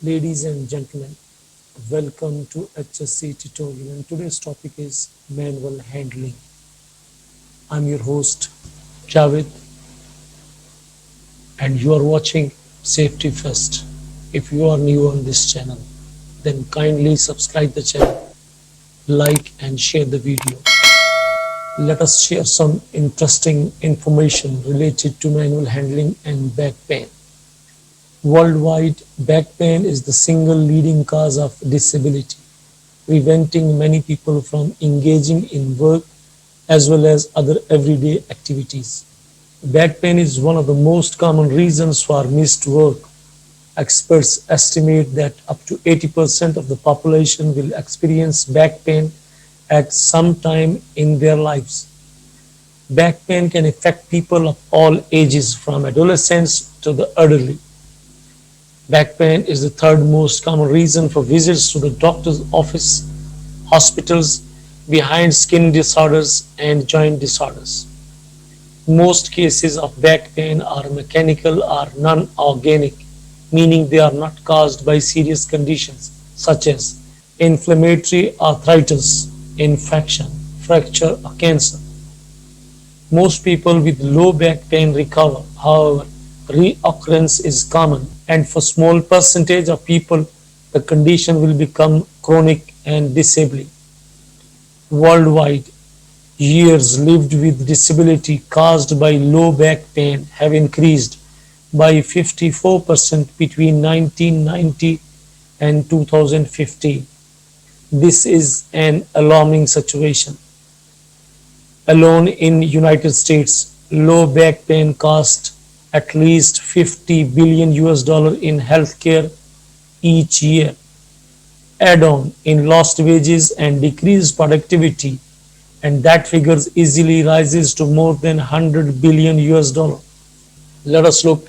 Ladies and gentlemen, welcome to HSC tutorial and today's topic is manual handling. I'm your host Javed and you are watching Safety First. If you are new on this channel, then kindly subscribe the channel, like and share the video. Let us share some interesting information related to manual handling and back pain. Worldwide, back pain is the single leading cause of disability, preventing many people from engaging in work as well as other everyday activities. Back pain is one of the most common reasons for missed work. Experts estimate that up to 80% of the population will experience back pain at some time in their lives. Back pain can affect people of all ages, from adolescents to the elderly. Back pain is the third most common reason for visits to the doctor's office, hospitals, behind skin disorders and joint disorders. Most cases of back pain are mechanical or non-organic, meaning they are not caused by serious conditions such as inflammatory arthritis, infection, fracture, or cancer. Most people with low back pain recover. However, reoccurrence is common, and for small percentage of people, the condition will become chronic and disabling. Worldwide, years lived with disability caused by low back pain have increased by 54% between 1990 and 2015. This is an alarming situation. Alone in United States, low back pain costs at least 50 billion US dollar in healthcare each year. Add on in lost wages and decreased productivity, and that figure easily rises to more than 100 billion US dollar. Let us look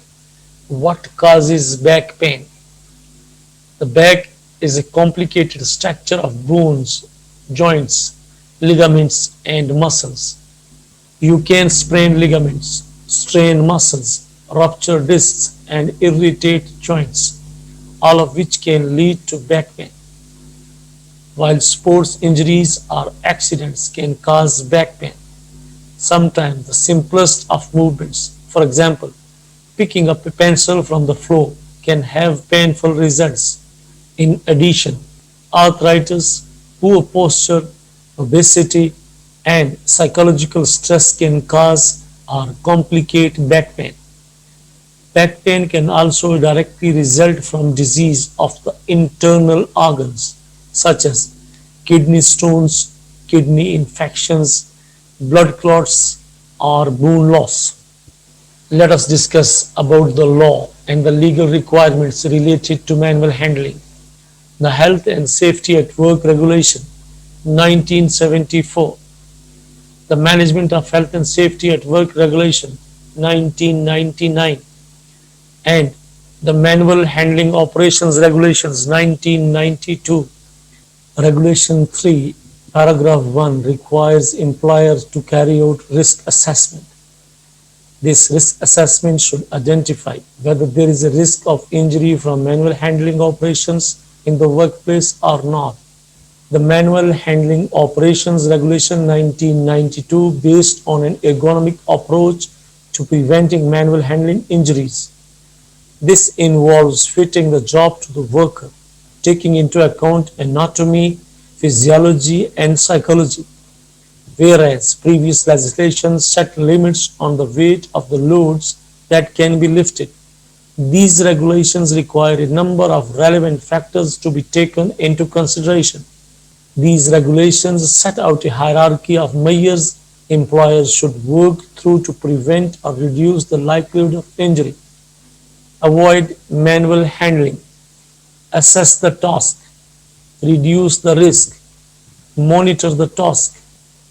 what causes back pain. The back is a complicated structure of bones, joints, ligaments, and muscles. You can sprain ligaments, strain muscles, rupture discs, and irritate joints, all of which can lead to back pain. While sports injuries or accidents can cause back pain, sometimes the simplest of movements, for example, picking up a pencil from the floor, can have painful results. In addition, arthritis, poor posture, obesity, and psychological stress can cause or complicate back pain. Back pain can also directly result from disease of the internal organs such as kidney stones, kidney infections, blood clots, or bone loss. Let us discuss about the law and the legal requirements related to manual handling. The Health and Safety at Work Regulation 1974, the Management of Health and Safety at Work Regulation 1999, and the Manual Handling Operations Regulations 1992. Regulation 3, paragraph 1 requires employers to carry out risk assessment. This risk assessment should identify whether there is a risk of injury from manual handling operations in the workplace or not. The Manual Handling Operations Regulation 1992 based on an ergonomic approach to preventing manual handling injuries. This involves fitting the job to the worker, taking into account anatomy, physiology, and psychology, whereas previous legislation set limits on the weight of the loads that can be lifted. These regulations require a number of relevant factors to be taken into consideration. These regulations set out a hierarchy of measures employers should work through to prevent or reduce the likelihood of injury. Avoid manual handling. Assess the task. Reduce the risk. Monitor the task.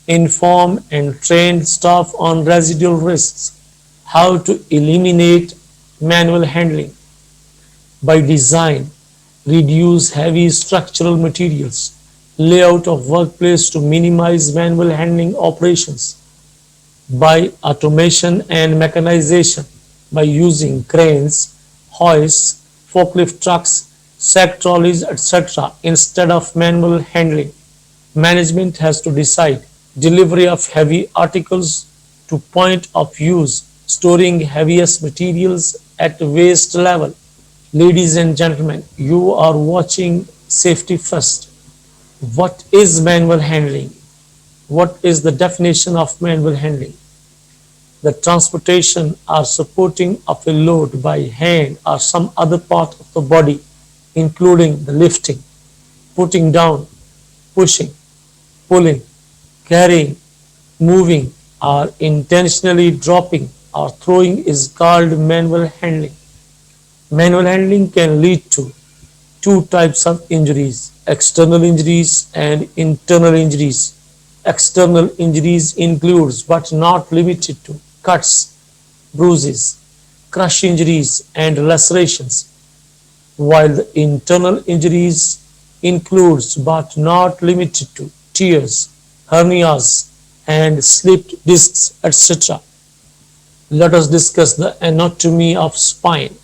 Inform and train staff on residual risks. How to eliminate manual handling. By design, reduce heavy structural materials. Layout of workplace to minimize manual handling operations. By automation and mechanization, by using cranes, hoists, forklift trucks, sack trolleys, etc. instead of manual handling. Management has to decide delivery of heavy articles to point of use, storing heaviest materials at waste level. Ladies and gentlemen, you are watching Safety First. What is manual handling? What is the definition of manual handling? The transportation or supporting of a load by hand or some other part of the body, including the lifting, putting down, pushing, pulling, carrying, moving, or intentionally dropping or throwing is called manual handling. Manual handling can lead to two types of injuries: external injuries and internal injuries. External injuries includes but not limited to cuts, bruises, crush injuries and lacerations, while the internal injuries includes but not limited to tears, hernias and slipped discs, etc. Let us discuss the anatomy of spine.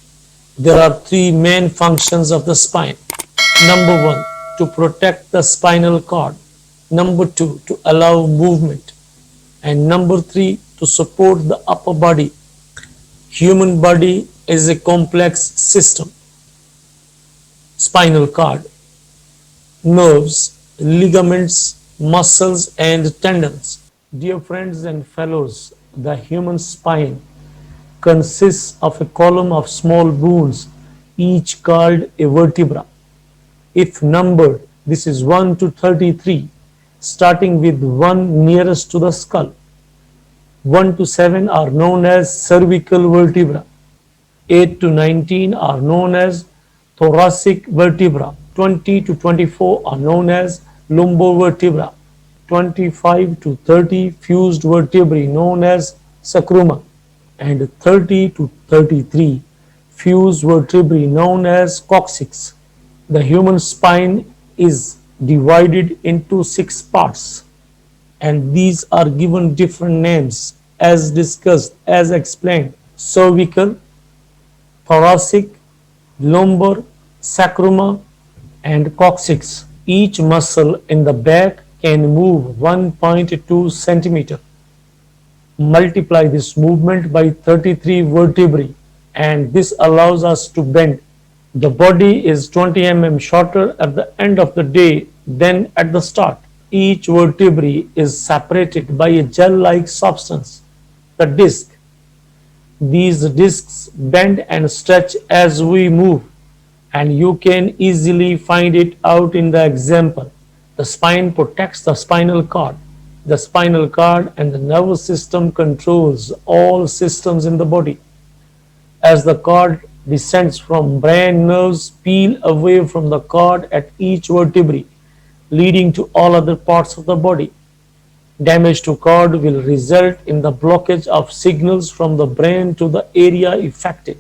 There are three main functions of the spine. Number one, to protect the spinal cord. Number two, to allow movement. And number three, to support the upper body. Human body is a complex system. Spinal cord, nerves, ligaments, muscles and tendons. Dear friends and fellows, the human spine consists of a column of small bones, each called a vertebra. If numbered, this is 1 to 33, starting with 1 nearest to the skull. 1 to 7 are known as cervical vertebra. 8 to 19 are known as thoracic vertebra. 20 to 24 are known as lumbovertebra. 25 to 30 fused vertebrae known as sacrum, and 30 to 33 fused vertebrae known as coccyx. The human spine is divided into 6 parts, and these are given different names as discussed, as explained: cervical, thoracic, lumbar, sacrum, and coccyx. Each muscle in the back can move 1.2 centimeter. Multiply this movement by 33 vertebrae, and this allows us to bend. The body is 20 shorter at the end of the day than at the start. Each vertebrae is separated by a gel-like substance, the disc. These discs bend and stretch as we move, and you can easily find it out in the example. The spine protects the spinal cord. The spinal cord and the nervous system controls all systems in the body. As the cord descends from brain, nerves peel away from the cord at each vertebrae, leading to all other parts of the body. Damage to cord will result in the blockage of signals from the brain to the area affected.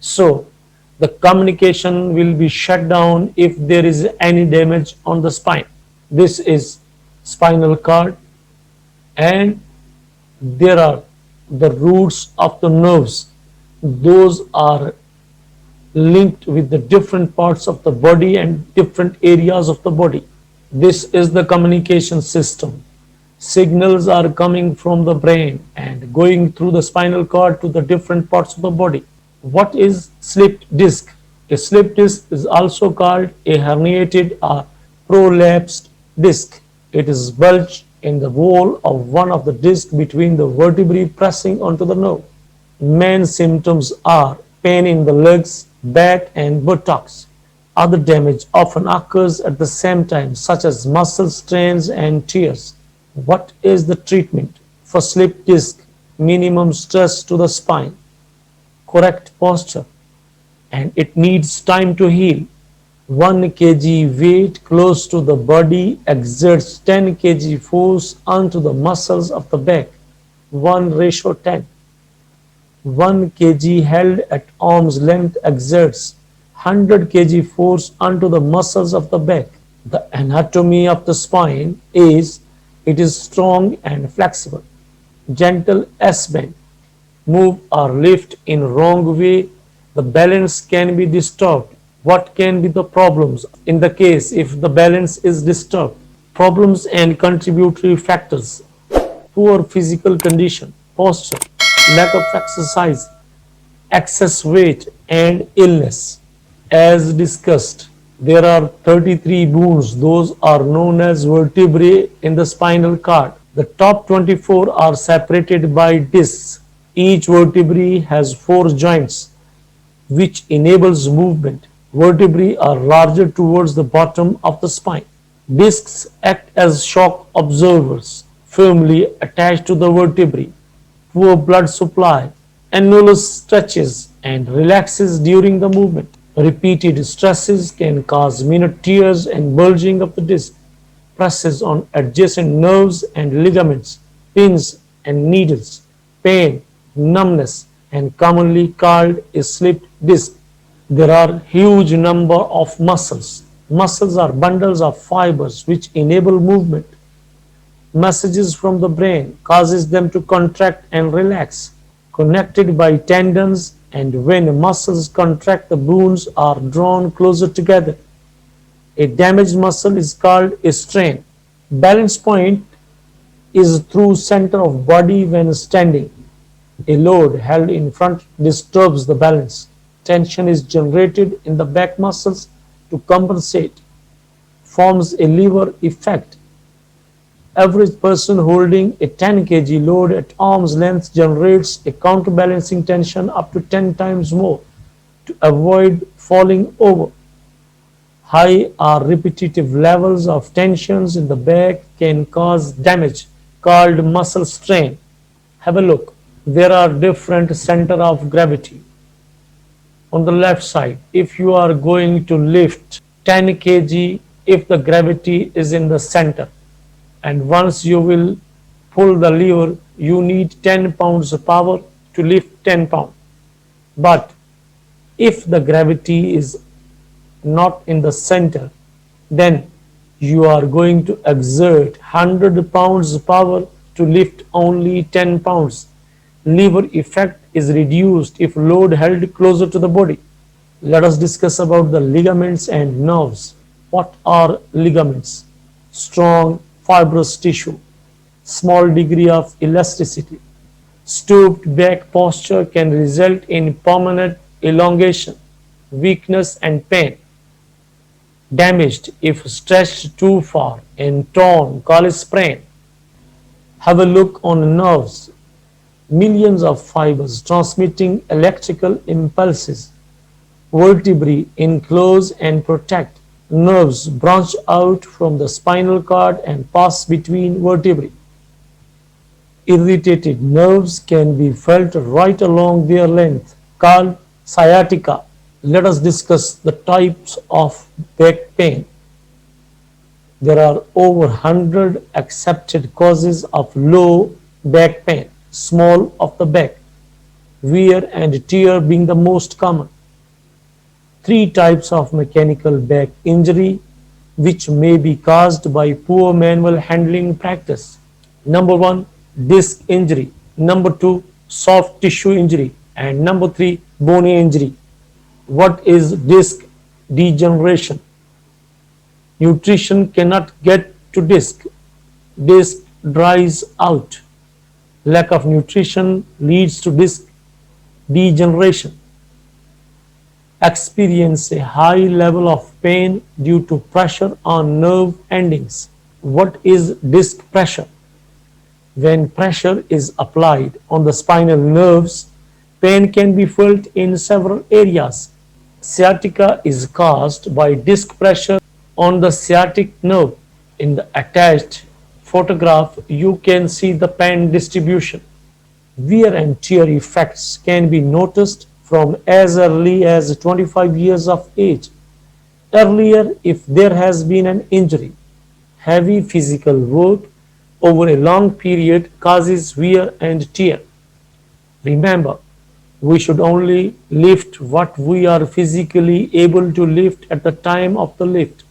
So, the communication will be shut down if there is any damage on the spine. This is spinal cord, and there are the roots of the nerves. Those are linked with the different parts of the body and different areas of the body. This is the communication system. Signals are coming from the brain and going through the spinal cord to the different parts of the body. What is slipped disc? A slipped disc is also called a herniated or prolapsed disc. It is bulge in the wall of one of the discs between the vertebrae pressing onto the nerve. Main symptoms are pain in the legs, back and buttocks. Other damage often occurs at the same time, such as muscle strains and tears. What is the treatment for slipped disc? Minimum stress to the spine, correct posture, and it needs time to heal. 1 kg weight close to the body exerts 10 kg force onto the muscles of the back, 1:10. 1 kg held at arm's length exerts 100 kg force onto the muscles of the back. The anatomy of the spine is, it is strong and flexible. Gentle S-bend. Move or lift in wrong way, the balance can be disturbed. What can be the problems in the case if the balance is disturbed? Problems and contributory factors: poor physical condition, posture, lack of exercise, excess weight, and illness. As discussed, there are 33 bones. Those are known as vertebrae in the spinal cord. The top 24 are separated by discs. Each vertebrae has 4 joints, which enables movement. Vertebrae are larger towards the bottom of the spine. Discs act as shock absorbers, firmly attached to the vertebrae. Poor blood supply. Annulus stretches and relaxes during the movement. Repeated stresses can cause minute tears and bulging of the disc. Presses on adjacent nerves and ligaments, pins and needles, pain, numbness, and commonly called a slipped disc. There are huge number of muscles. Muscles are bundles of fibers which enable movement. Messages from the brain causes them to contract and relax, connected by tendons, and when muscles contract, the bones are drawn closer together. A damaged muscle is called a strain. Balance point is through center of body when standing. A load held in front disturbs the balance. Tension is generated in the back muscles to compensate, forms a lever effect. Average person holding a 10 kg load at arm's length generates a counterbalancing tension up to 10 times more to avoid falling over. High or repetitive levels of tensions in the back can cause damage called muscle strain. Have a look. There are different center of gravity. On the left side, if you are going to lift 10 kg, if the gravity is in the center, and once you will pull the lever, you need 10 pounds of power to lift 10 pounds. But if the gravity is not in the center, then you are going to exert 100 pounds power to lift only 10 pounds. Lever effect is reduced if load held closer to the body. Let us discuss about the ligaments and nerves. What are ligaments? Strong, fibrous tissue, small degree of elasticity. Stooped back posture can result in permanent elongation, weakness, and pain. Damaged if stretched too far and torn, call it sprain. Have a look on nerves. Millions of fibers transmitting electrical impulses. Vertebrae enclose and protect. Nerves branch out from the spinal cord and pass between vertebrae. Irritated nerves can be felt right along their length, called sciatica. Let us discuss the types of back pain. There are over 100 accepted causes of low back pain. Small of the back, wear and tear being the most common. 3 types of mechanical back injury which may be caused by poor manual handling practice. Number 1, disc injury. Number 2, soft tissue injury. And number 3, bony injury. What is disc degeneration? Nutrition cannot get to disc. Disc dries out. Lack of nutrition leads to disc degeneration. Experience a high level of pain due to pressure on nerve endings. What is disc pressure? When pressure is applied on the spinal nerves, pain can be felt in several areas. Sciatica is caused by disc pressure on the sciatic nerve. In the attached photograph, you can see the pain distribution. Wear and tear effects can be noticed from as early as 25 years of age. Earlier, if there has been an injury, heavy physical work over a long period causes wear and tear. Remember, we should only lift what we are physically able to lift at the time of the lift.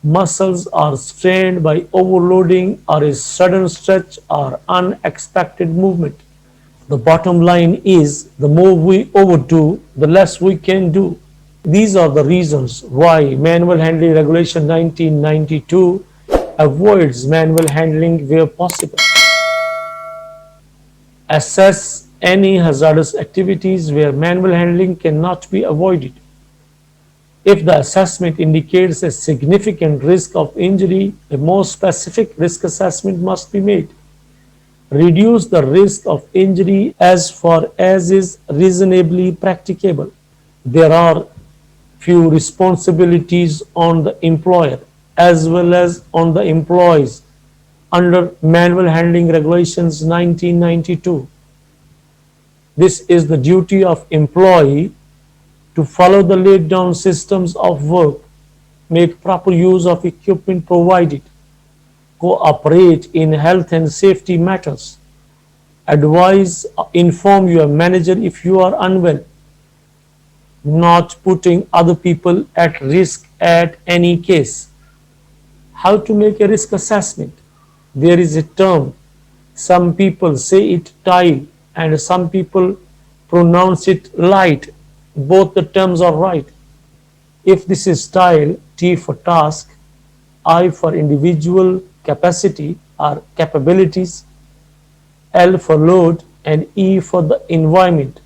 Muscles are strained by overloading or a sudden stretch or unexpected movement. The bottom line is the more we overdo, the less we can do. These are the reasons why Manual Handling Regulation 1992 avoids manual handling where possible. Assess any hazardous activities where manual handling cannot be avoided. If the assessment indicates a significant risk of injury, a more specific risk assessment must be made. Reduce the risk of injury as far as is reasonably practicable. There are few responsibilities on the employer as well as on the employees under Manual Handling Regulations 1992. This is the duty of employee to follow the laid down systems of work, make proper use of equipment provided, cooperate in health and safety matters, advise, inform your manager if you are unwell, not putting other people at risk at any case. How to make a risk assessment? There is a term, some people say it tile and some people pronounce it light. Both the terms are right. If this is tile, T for task, I for individual capacity or capabilities, L for load, and E for the environment.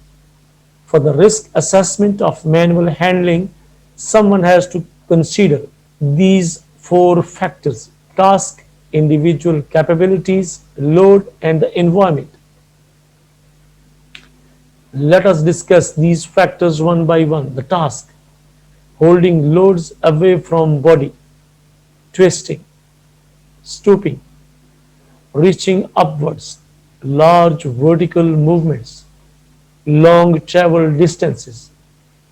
For the risk assessment of manual handling, someone has to consider these four factors: task, individual capabilities, load, and the environment. Let us discuss these factors one by one. The task: holding loads away from body, twisting, stooping, reaching upwards, large vertical movements, long travel distances,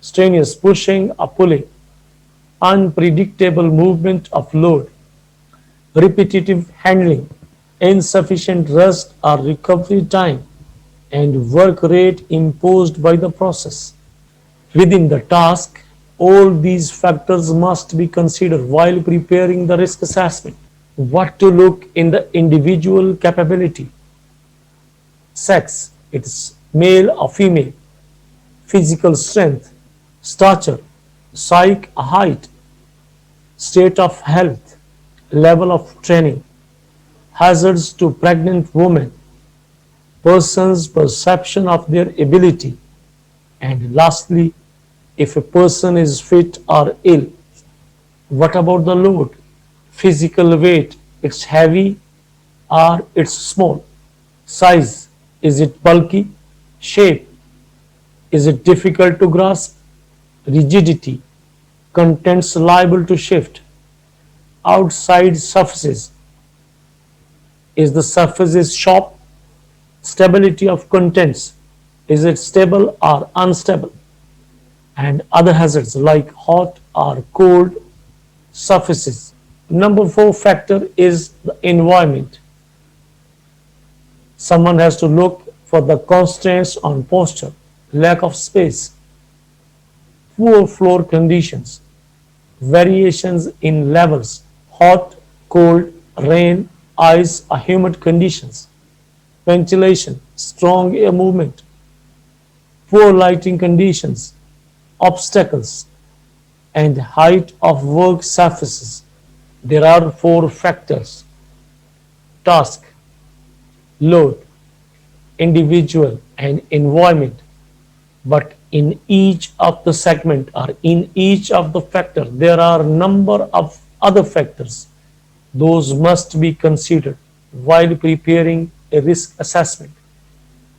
strenuous pushing or pulling, unpredictable movement of load, repetitive handling, insufficient rest or recovery time, and work rate imposed by the process. Within the task, all these factors must be considered while preparing the risk assessment. What to look in the individual capability: sex, it's male or female, physical strength, stature, psych, height, state of health, level of training, hazards to pregnant women, person's perception of their ability, and lastly, if a person is fit or ill. What about the load? Physical weight, it's heavy or it's small. Size, is it bulky? Shape, is it difficult to grasp? Rigidity, contents liable to shift. Outside surfaces, is the surfaces sharp? Stability of contents, is it stable or unstable? And other hazards like hot or cold surfaces. Number 4 factor is the environment. Someone has to look for the constraints on posture, lack of space, poor floor conditions, variations in levels, hot, cold, rain, ice or humid conditions, ventilation, strong air movement, poor lighting conditions, obstacles, and height of work surfaces. There are 4 factors: task, load, individual, and environment. But in each of the segment or in each of the factor, there are a number of other factors. Those must be considered while preparing a risk assessment.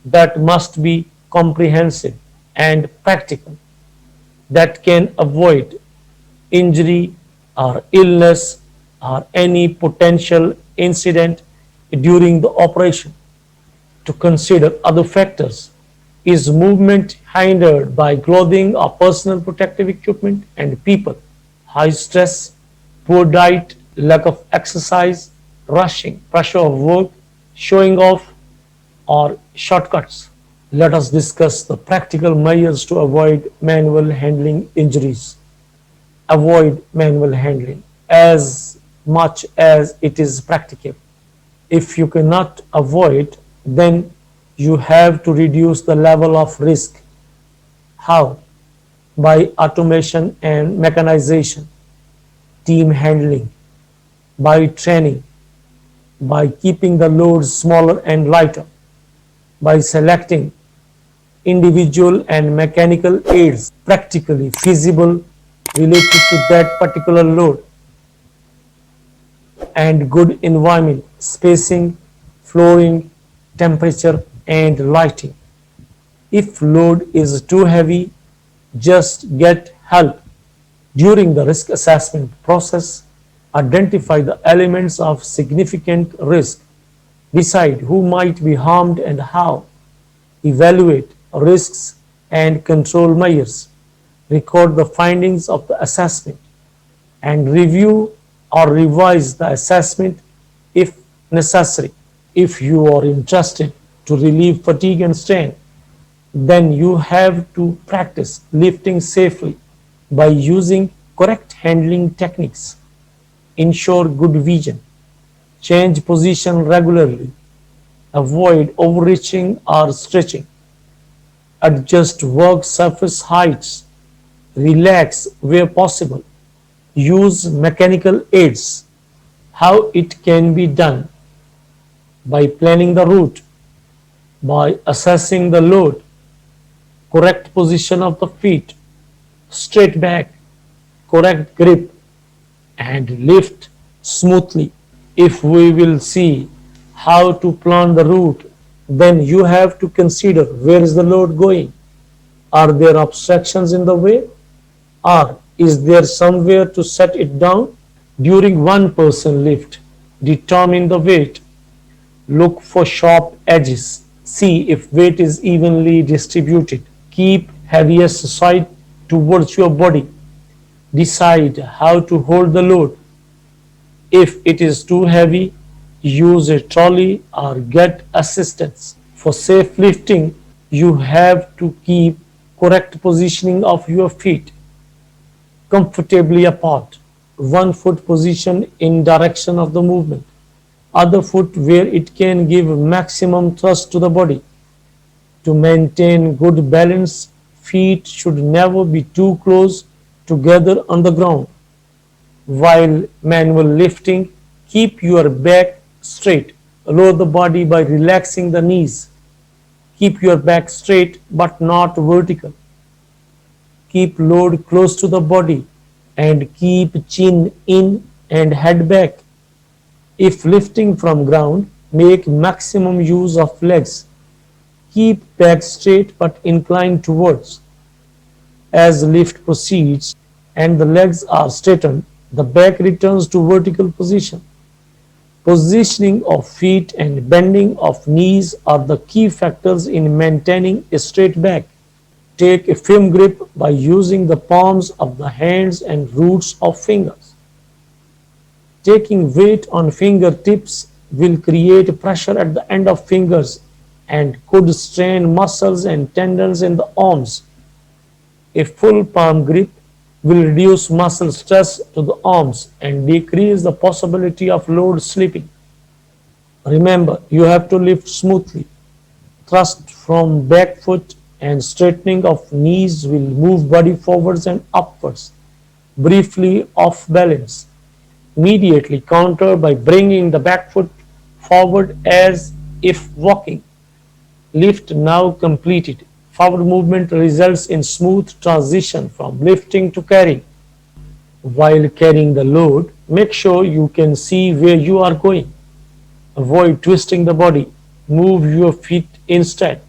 That must be comprehensive and practical, that can avoid injury or illness or any potential incident during the operation. To consider other factors: is movement hindered by clothing or personal protective equipment and people? High stress, poor diet, lack of exercise, rushing, pressure of work, showing off, or shortcuts? Let us discuss the practical measures to avoid manual handling injuries. Avoid manual handling as much as it is practicable. If you cannot avoid, then you have to reduce the level of risk. How? by automation and mechanization, team handling, by training, by keeping the loads smaller and lighter, by selecting individual and mechanical aids practically feasible related to that particular load, and good environment, spacing, flooring, temperature, and lighting. If load is too heavy, just get help. During the risk assessment process, identify the elements of significant risk, decide who might be harmed and how, evaluate risks and control measures, record the findings of the assessment, and review or revise the assessment if necessary. If you are interested to relieve fatigue and strain, then you have to practice lifting safely by using correct handling techniques. Ensure good vision. Change position regularly. Avoid overreaching or stretching. Adjust work surface heights. Relax where possible. Use mechanical aids. How it can be done: by planning the route, by assessing the load, correct position of the feet, straight back, correct grip, and lift smoothly. If we will see how to plan the route, then you have to consider where is the load going. Are there obstructions in the way? Or is there somewhere to set it down? During one person lift, determine the weight. Look for sharp edges. See if weight is evenly distributed. Keep heaviest side towards your body. Decide how to hold the load. If it is too heavy, use a trolley or get assistance. For safe lifting, you have to keep correct positioning of your feet comfortably apart. One foot position in direction of the movement, other foot where it can give maximum thrust to the body. To maintain good balance, feet should never be too close together on the ground. While manual lifting, keep your back straight. Lower the body by relaxing the knees. Keep your back straight but not vertical. Keep load close to the body and keep chin in and head back. If lifting from ground, make maximum use of legs. Keep back straight but inclined towards. As lift proceeds and the legs are straightened, the back returns to vertical position. Positioning of feet and bending of knees are the key factors in maintaining a straight back. Take a firm grip by using the palms of the hands and roots of fingers. Taking weight on fingertips will create pressure at the end of fingers and could strain muscles and tendons in the arms. A full palm grip will reduce muscle stress to the arms and decrease the possibility of load slipping. Remember, you have to lift smoothly. Thrust from back foot and straightening of knees will move body forwards and upwards, briefly off balance. Immediately counter by bringing the back foot forward as if walking. Lift now completed. Forward movement results in smooth transition from lifting to carrying. While carrying the load, make sure you can see where you are going. Avoid twisting the body. Move your feet instead.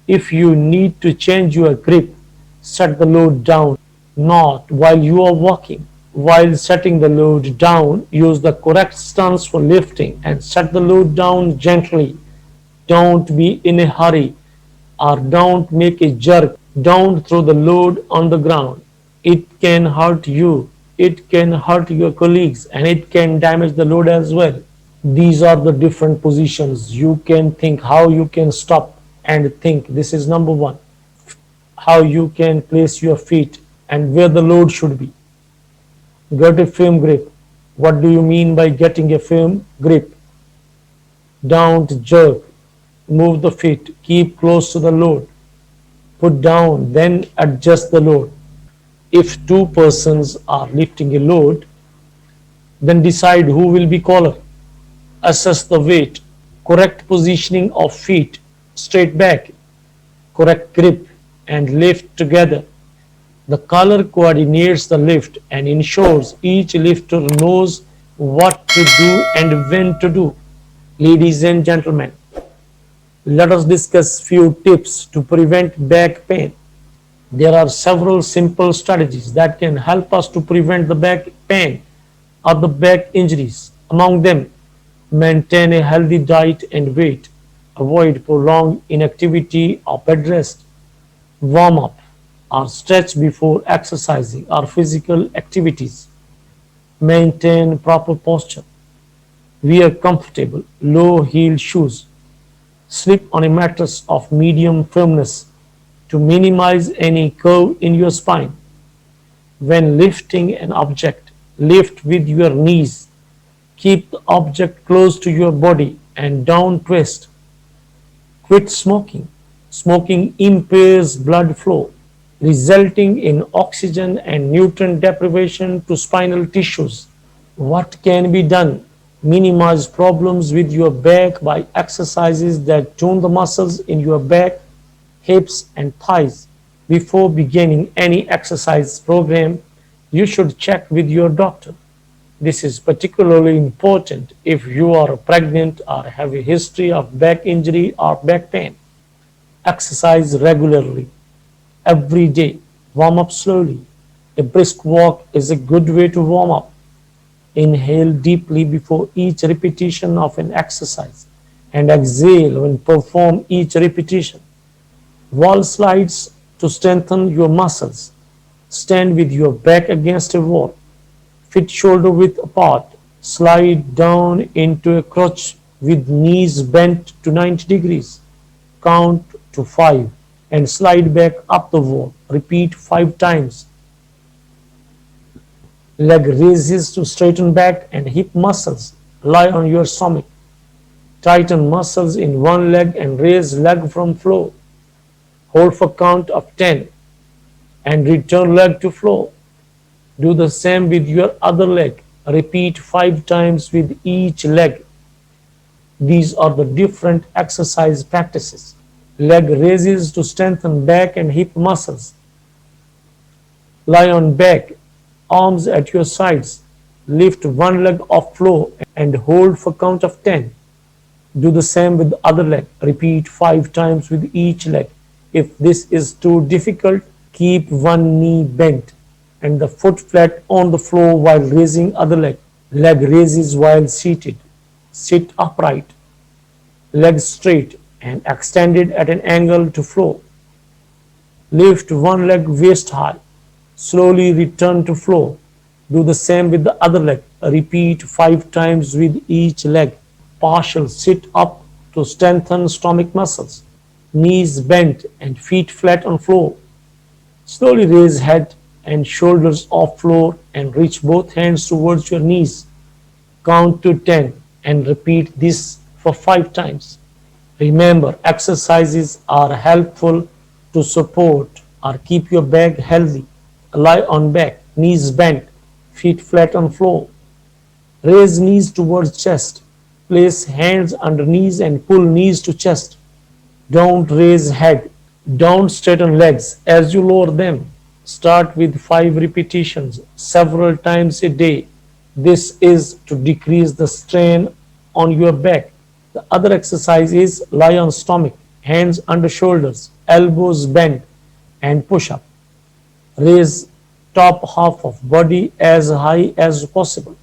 If you need to change your grip, set the load down, not while you are walking. While setting the load down, use the correct stance for lifting and set the load down gently. Don't be in a hurry or don't make a jerk. Don't throw the load on the ground. It can hurt you, it can hurt your colleagues, and it can damage the load as well. These are the different positions. You can think how you can stop and think. This is number one. How you can place your feet and where the load should be. Get a firm grip. What do you mean by getting a firm grip? Don't jerk. Move the feet. Keep close to the load. Put down, then adjust the load. If two persons are lifting a load, then decide who will be caller. Assess the weight, correct positioning of feet, straight back, correct grip, and lift together. The caller coordinates the lift and ensures each lifter knows what to do and when to do. Ladies and gentlemen, let us discuss few tips to prevent back pain. There are several simple strategies that can help us to prevent the back pain or the back injuries. Among them, maintain a healthy diet and weight. Avoid prolonged inactivity or bed rest. Warm up or stretch before exercising or physical activities. Maintain proper posture. Wear comfortable, low-heeled shoes. Sleep on a mattress of medium firmness to minimize any curve in your spine. When lifting an object, lift with your knees. Keep the object close to your body and don't twist. Quit smoking. Smoking impairs blood flow, resulting in oxygen and nutrient deprivation to spinal tissues. What can be done? Minimize problems with your back by exercises that tone the muscles in your back, hips, and thighs. Before beginning any exercise program, you should check with your doctor. This is particularly important if you are pregnant or have a history of back injury or back pain. Exercise regularly, every day. Warm up slowly. A brisk walk is a good way to warm up. Inhale deeply before each repetition of an exercise and exhale when perform each repetition. Wall slides to strengthen your muscles. Stand with your back against a wall. Feet shoulder width apart. Slide down into a crouch with knees bent to 90 degrees. Count to 5 and slide back up the wall. Repeat 5 times. Leg raises to straighten back and hip muscles. Lie on your stomach. Tighten muscles in one leg and raise leg from floor. Hold for count of 10 and return leg to floor. Do the same with your other leg. Repeat 5 times with each leg. These are the different exercise practices. Leg raises to strengthen back and hip muscles. Lie on back, arms at your sides. Lift one leg off floor and hold for count of 10. Do the same with the other leg. Repeat 5 times with each leg. If this is too difficult, keep one knee bent and the foot flat on the floor while raising other leg. Leg raises while seated. Sit upright. Legs straight and extended at an angle to floor. Lift one leg waist high. Slowly return to floor. Do the same with the other leg. Repeat 5 times with each leg. Partial sit up to strengthen stomach muscles. Knees bent and feet flat on floor. Slowly raise head and shoulders off floor and reach both hands towards your knees. Count to 10 and repeat this for 5 times. Remember, exercises are helpful to support or keep your back healthy. Lie on back, knees bent, feet flat on floor. Raise knees towards chest. Place hands under knees and pull knees to chest. Don't raise head. Don't straighten legs as you lower them. Start with 5 repetitions several times a day. This is to decrease the strain on your back. The other exercise is lie on stomach, hands under shoulders, elbows bent and push up. Raise top half of body as high as possible.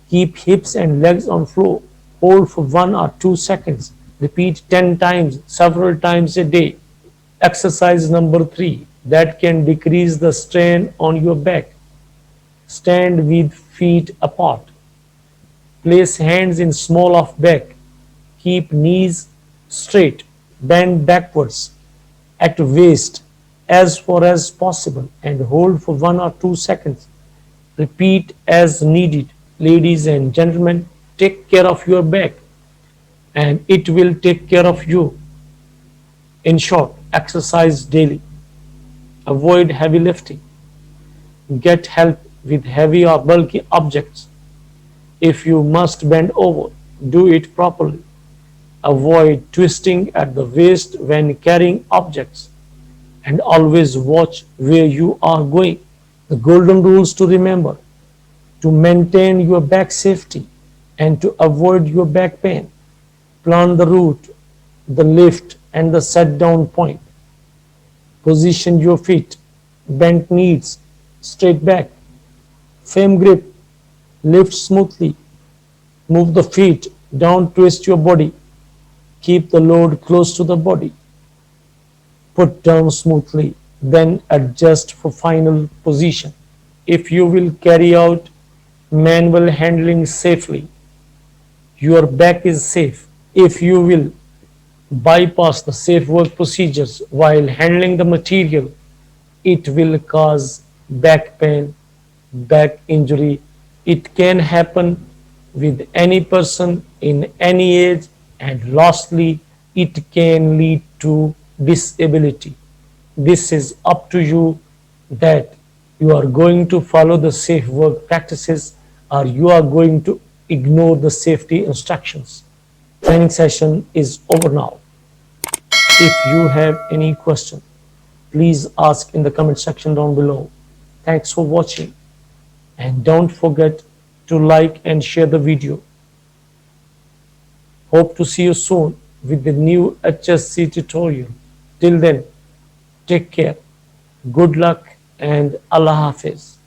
Keep hips and legs on floor. Hold for 1 or 2 seconds. Repeat 10 times, several times a day. Exercise number 3 that can decrease the strain on your back. Stand with feet apart. Place hands in small of back. Keep knees straight. Bend backwards at waist as far as possible and hold for 1 or 2 seconds. Repeat as needed. Ladies and gentlemen, take care of your back and it will take care of you. In short, Exercise daily. Avoid heavy lifting. Get help with heavy or bulky objects. If you must bend over, do it properly. Avoid twisting at the waist when carrying objects, and always watch where you are going. The golden rules to remember: to maintain your back safety and to avoid your back pain. Plan the route, the lift, and the set down point. Position your feet, bent knees, straight back, firm grip, lift smoothly, move the feet, don't twist your body, keep the load close to the body, put down smoothly, then adjust for final position. If you will carry out manual handling safely, your back is safe. If you will bypass the safe work procedures while handling the material, it will cause back pain, back injury. It can happen with any person in any age, and lastly, it can lead to disability. This is up to you, that you are going to follow the safe work practices or you are going to ignore the safety instructions. Training session is over now. If you have any question, please ask in the comment section down below. Thanks for watching, and don't forget to like and share the video. Hope to see you soon with the new HSC tutorial. Till then, take care, good luck, and Allah Hafiz.